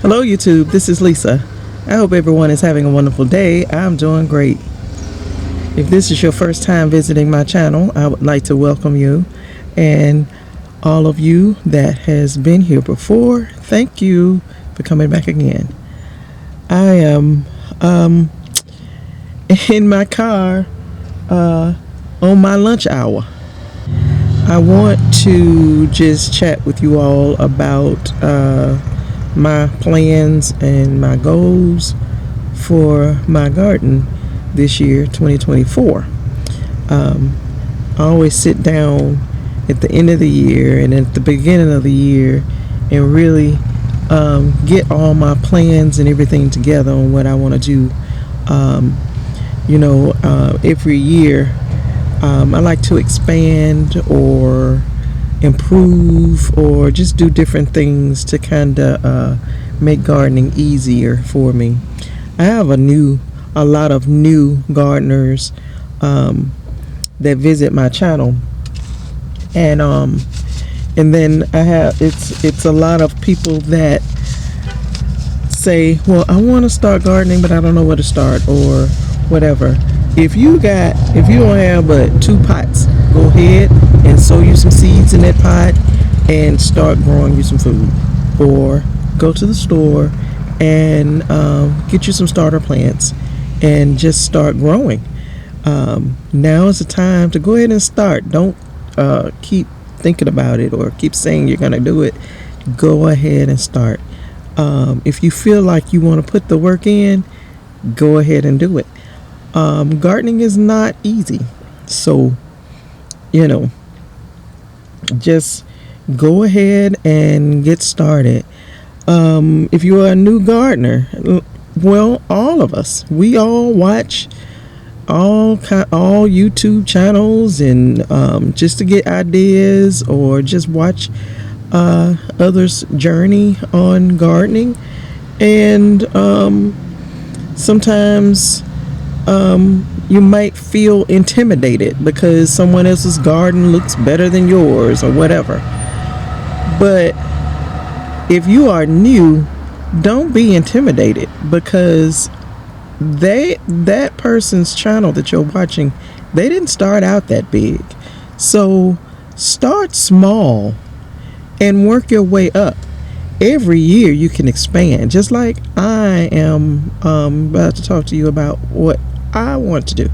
Hello YouTube, this is Lisa. I hope everyone is having a wonderful day. I'm doing great. If this is your first time visiting my channel, I would like to welcome you, and all of you that has been here before, thank you for coming back again. I am in my car on my lunch hour. I want to just chat with you all about my plans and my goals for my garden this year, 2024. I always sit down at the end of the year and at the beginning of the year and really get all my plans and everything together on what I want to do. Every year I like to expand or improve or just do different things to kind of make gardening easier for me. I have a lot of new gardeners that visit my channel, and then I have it's a lot of people that say, well, I want to start gardening but I don't know where to start or whatever. If you don't have but 2 pots, go ahead and sow you some seeds in that pot and start growing you some food, or go to the store and get you some starter plants and just start growing. Now is the time to go ahead and start. Don't keep thinking about it or keep saying you're gonna do it. Go ahead and start. If you feel like you want to put the work in, go ahead and do it. Gardening is not easy, so just go ahead and get started. If you are a new gardener, well, all of us, we all watch all YouTube channels and just to get ideas or just watch others' journey on gardening, and sometimes you might feel intimidated because someone else's garden looks better than yours or whatever. But if you are new, don't be intimidated, because that person's channel that you're watching, they didn't start out that big. So start small and work your way up. Every year you can expand, just like I am about to talk to you about what I want to do,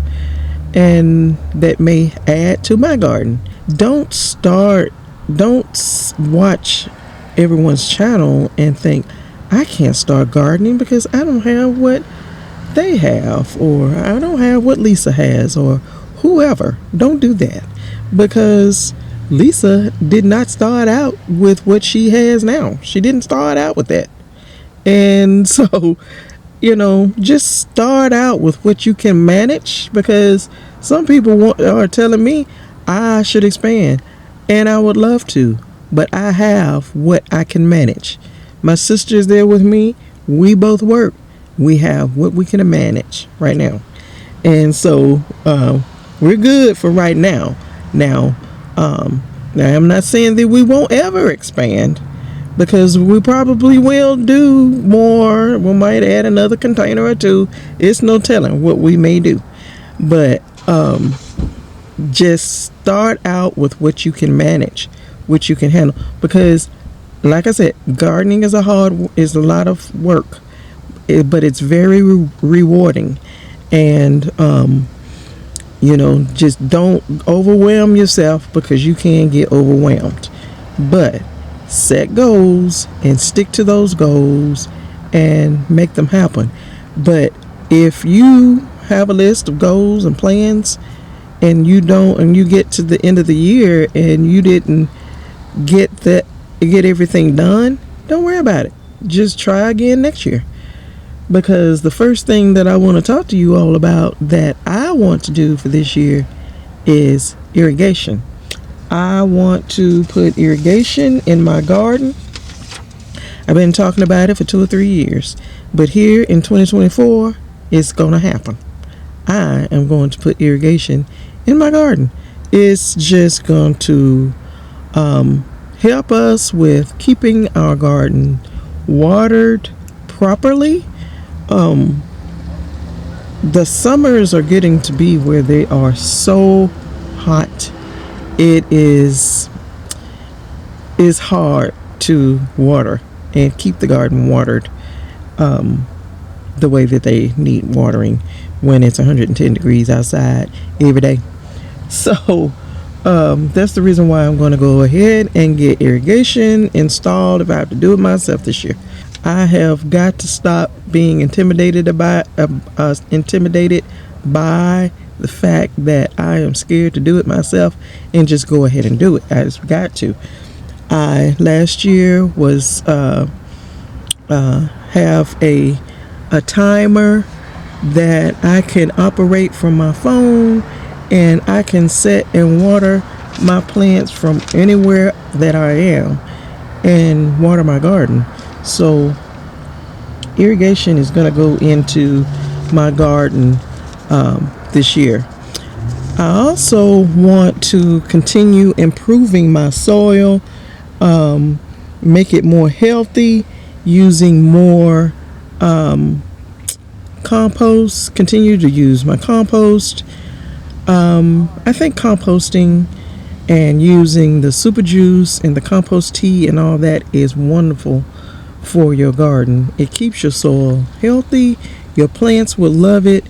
and that may add to my garden. Don't watch everyone's channel and think, I can't start gardening because I don't have what they have, or I don't have what Lisa has, or whoever. Don't do that, because Lisa did not start out with what she has now. She didn't start out with that. And so just start out with what you can manage, because some people are telling me I should expand, and I would love to, but I have what I can manage. My sister's there with me. We both work. We have what we can manage right now, and so we're good for right now. Now I'm not saying that we won't ever expand, because we probably will do more. We might add another container or 2. It's no telling what we may do. But just start out with what you can manage, what you can handle. Because, like I said, gardening is a lot of work, but it's very rewarding. And just don't overwhelm yourself, because you can get overwhelmed. But set goals and stick to those goals and make them happen. But if you have a list of goals and plans and you get to the end of the year and you didn't get everything done, don't worry about it. Just try again next year. Because the first thing that I want to talk to you all about that I want to do for this year is irrigation. I want to put irrigation in my garden. I've been talking about it for 2 or 3 years, but here in 2024, it's going to happen. I am going to put irrigation in my garden. It's just going to help us with keeping our garden watered properly. The summers are getting to be where they are so hot. It's hard to water and keep the garden watered the way that they need watering when it's 110 degrees outside every day. So that's the reason why I'm going to go ahead and get irrigation installed if I have to do it myself this year. I have got to stop being intimidated by the fact that I am scared to do it myself and just go ahead and do it. I just got to. I last year was have a timer that I can operate from my phone, and I can set and water my plants from anywhere that I am and water my garden. So irrigation is going to go into my garden this year. I also want to continue improving my soil, make it more healthy, using more compost, continue to use my compost. I think composting and using the super juice and the compost tea and all that is wonderful for your garden. It keeps your soil healthy, your plants will love it,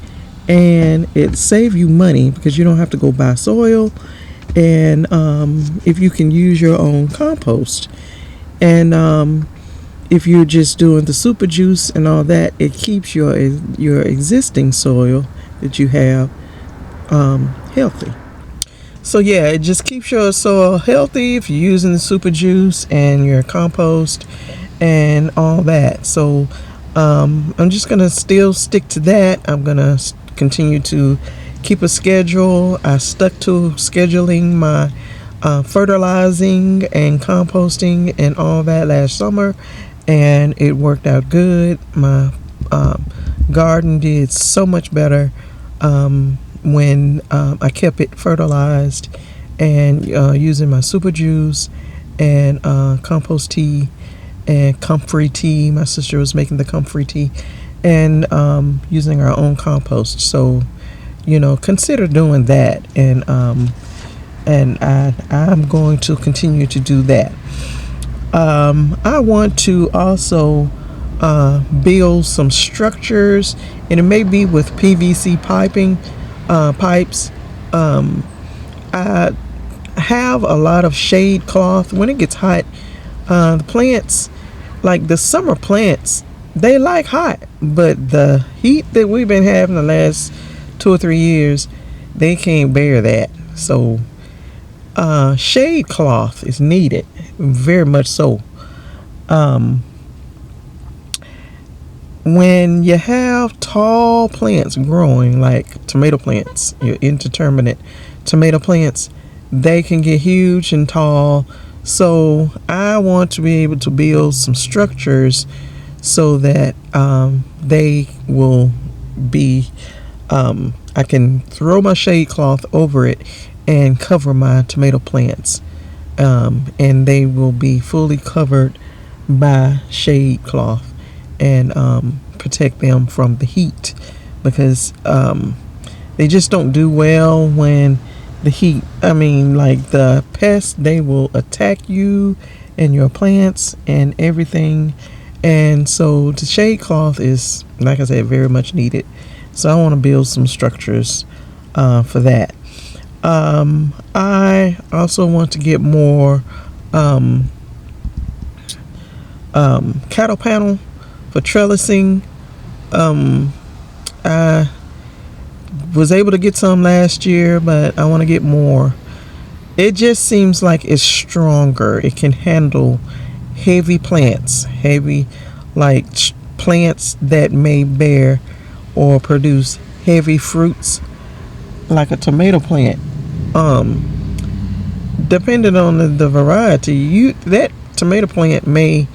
and it saves you money because you don't have to go buy soil, and if you can use your own compost, and if you're just doing the super juice and all that, it keeps your existing soil that you have healthy. So yeah, it just keeps your soil healthy if you're using the super juice and your compost and all that. So I'm just gonna still stick to that. I'm gonna continue to keep a schedule. I stuck to scheduling my fertilizing and composting and all that last summer, and it worked out good. My garden did so much better when I kept it fertilized and using my super juice and compost tea and comfrey tea. My sister was making the comfrey tea, and using our own compost. So consider doing that, and I'm going to continue to do that. I want to also build some structures, and it may be with PVC pipes. I have a lot of shade cloth. When it gets hot, the plants, like the summer plants, they like hot, but the heat that we've been having the last 2 or 3 years, they can't bear that. So shade cloth is needed, very much so. When you have tall plants growing, like tomato plants, your indeterminate tomato plants, they can get huge and tall. So I want to be able to build some structures so that they will be, I can throw my shade cloth over it and cover my tomato plants, and they will be fully covered by shade cloth, and protect them from the heat, because they just don't do well when the heat, like the pests, they will attack you and your plants and everything. And so the shade cloth is, like I said, very much needed. So I want to build some structures for that. I also want to get more cattle panel for trellising. I was able to get some last year, but I want to get more. It just seems like it's stronger. It can handle heavy plants, plants that may bear or produce heavy fruits, like a tomato plant. Depending on the variety, that tomato plant may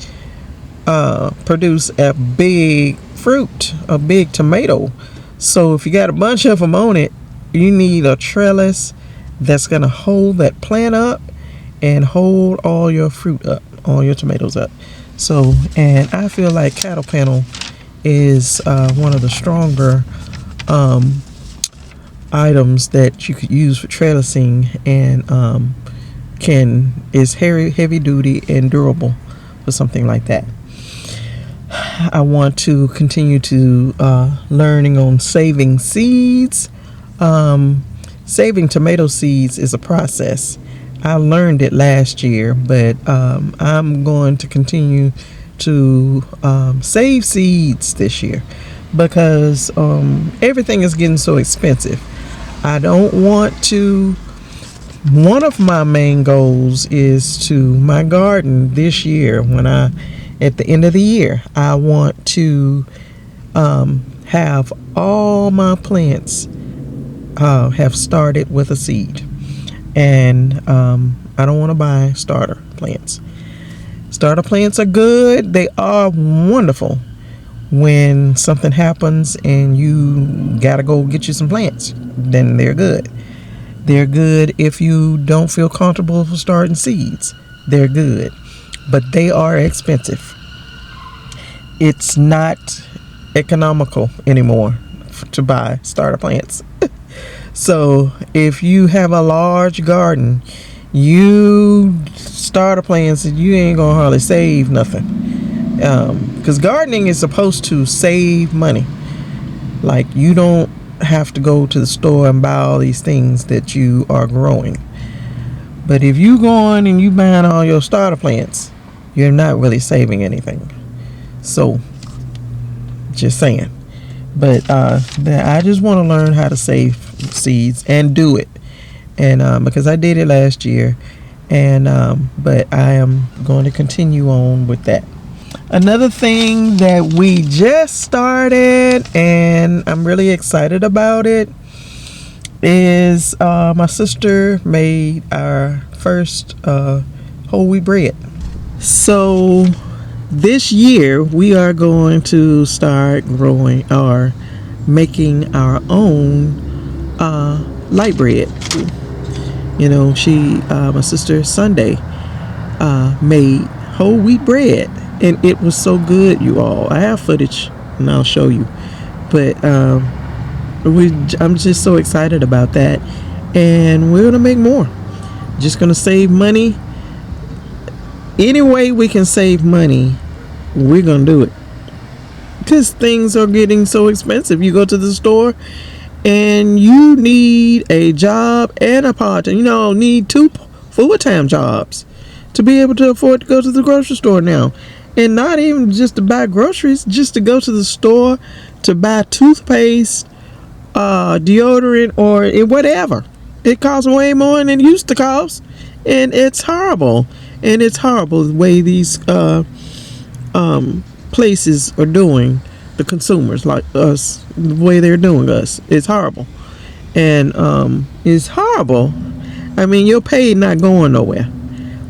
produce a big fruit, a big tomato. So if you got a bunch of them on it, you need a trellis that's going to hold that plant up and hold all your fruit up, all your tomatoes up. So, and I feel like cattle panel is one of the stronger items that you could use for trellising, and is heavy duty and durable for something like that. I want to continue to learning on saving seeds. Saving tomato seeds is a process. I learned it last year, but I'm going to continue to save seeds this year because everything is getting so expensive. I don't want to. One of my main goals is to my garden this year. At the end of the year, I want to have all my plants have started with a seed, and I don't want to buy starter plants. Starter plants are good. They are wonderful when something happens and you gotta go get you some plants. Then they're good. They're good if you don't feel comfortable starting seeds. They're good, but they are expensive. It's not economical anymore to buy starter plants. So if you have a large garden, you starter plants, you ain't gonna hardly save nothing. Because gardening is supposed to save money. Like, you don't have to go to the store and buy all these things that you are growing. But if you going and you buying all your starter plants, you're not really saving anything. So, just saying. But I just want to learn how to save seeds and do it. And because I did it last year, and but I am going to continue on with that. Another thing that we just started, and I'm really excited about it, is my sister made our first whole wheat bread. So this year we are going to start growing or making our own light bread. You know, my sister Sunday made whole wheat bread, and it was so good, you all. I have footage and I'll show you, but I'm just so excited about that, and we're gonna make more. Just gonna save money. Any way we can save money, we're gonna do it, because things are getting so expensive. You go to the store and you need a job and a part-time. You know, need 2 full-time jobs to be able to afford to go to the grocery store now. And not even just to buy groceries, just to go to the store to buy toothpaste, deodorant, or whatever. It costs way more than it used to cost, and it's horrible. And it's horrible the way these places are doing the consumers like us. The way they're doing us, it's horrible, and it's horrible. I mean, your pay not going nowhere,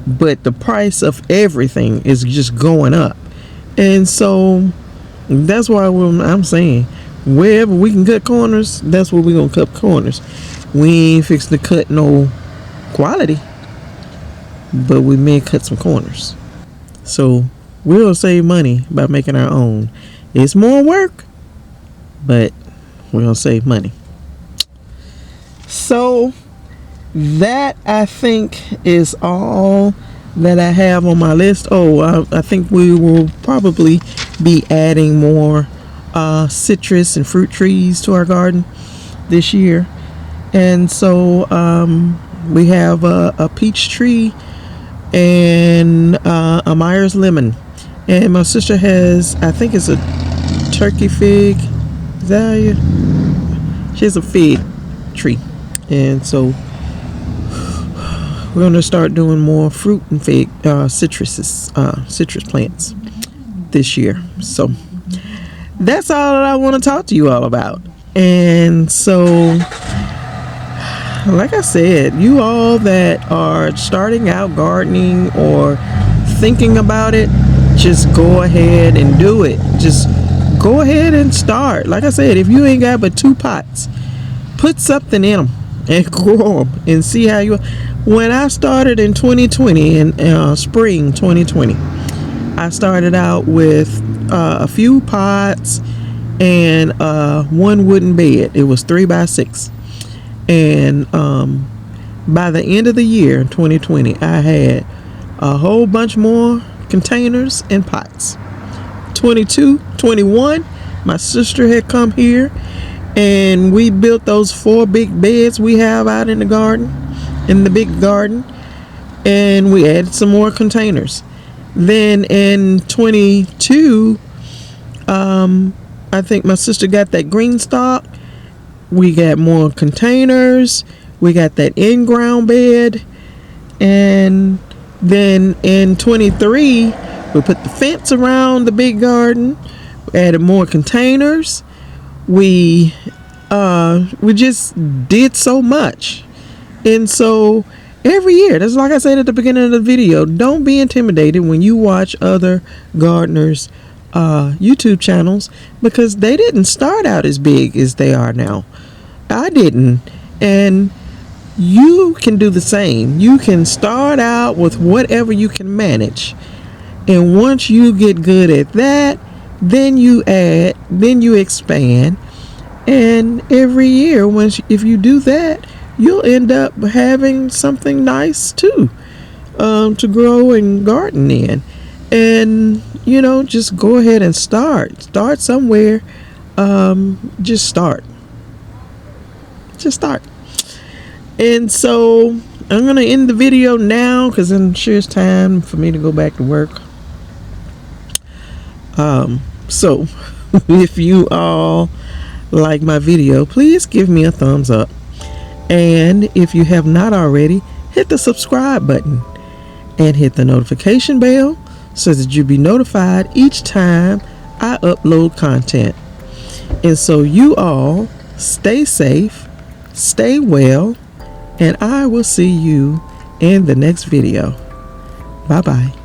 but the price of everything is just going up. And so that's why I'm saying, wherever we can cut corners, that's where we're gonna cut corners. We ain't fixing to cut no quality, but we may cut some corners. So we'll save money by making our own. It's more work, but we'll save money. So that, I think, is all that I have on my list. I think we will probably be adding more citrus and fruit trees to our garden this year. And so we have a peach tree and a Myers lemon. And my sister has, I think it's a turkey fig. Is that how you? She has a fig tree. And so we're going to start doing more fruit and fig citrus plants this year. So that's all that I want to talk to you all about. And so, like I said, you all that are starting out gardening or thinking about it, just go ahead and do it. Just go ahead and start. Like I said, if you ain't got but 2 pots, put something in them and grow them and see how you. When I started in 2020, in spring 2020, I started out with a few pots and one wooden bed. It was 3x6, and by the end of the year 2020, I had a whole bunch more containers and pots. 21, my sister had come here, and we built those 4 big beds we have out in the garden, in the big garden, and we added some more containers. Then in 22, I think my sister got that green stock. We got more containers. We got that in-ground bed. And then in 23, we put the fence around the big garden. We added more containers. We just did so much. And so every year, that's like I said at the beginning of the video, don't be intimidated when you watch other gardeners' YouTube channels, because they didn't start out as big as they are now. I didn't. And you can do the same. You can start out with whatever you can manage. And once you get good at that, then you add, then you expand. And every year, if you do that, you'll end up having something nice too, to grow and garden in. And just go ahead and start somewhere. Just start. And so I'm gonna end the video now, because I'm sure it's time for me to go back to work. So if you all like my video, please give me a thumbs up. And if you have not already, hit the subscribe button and hit the notification bell so that you'll be notified each time I upload content. And so you all stay safe, stay well, and I will see you in the next video. Bye-bye.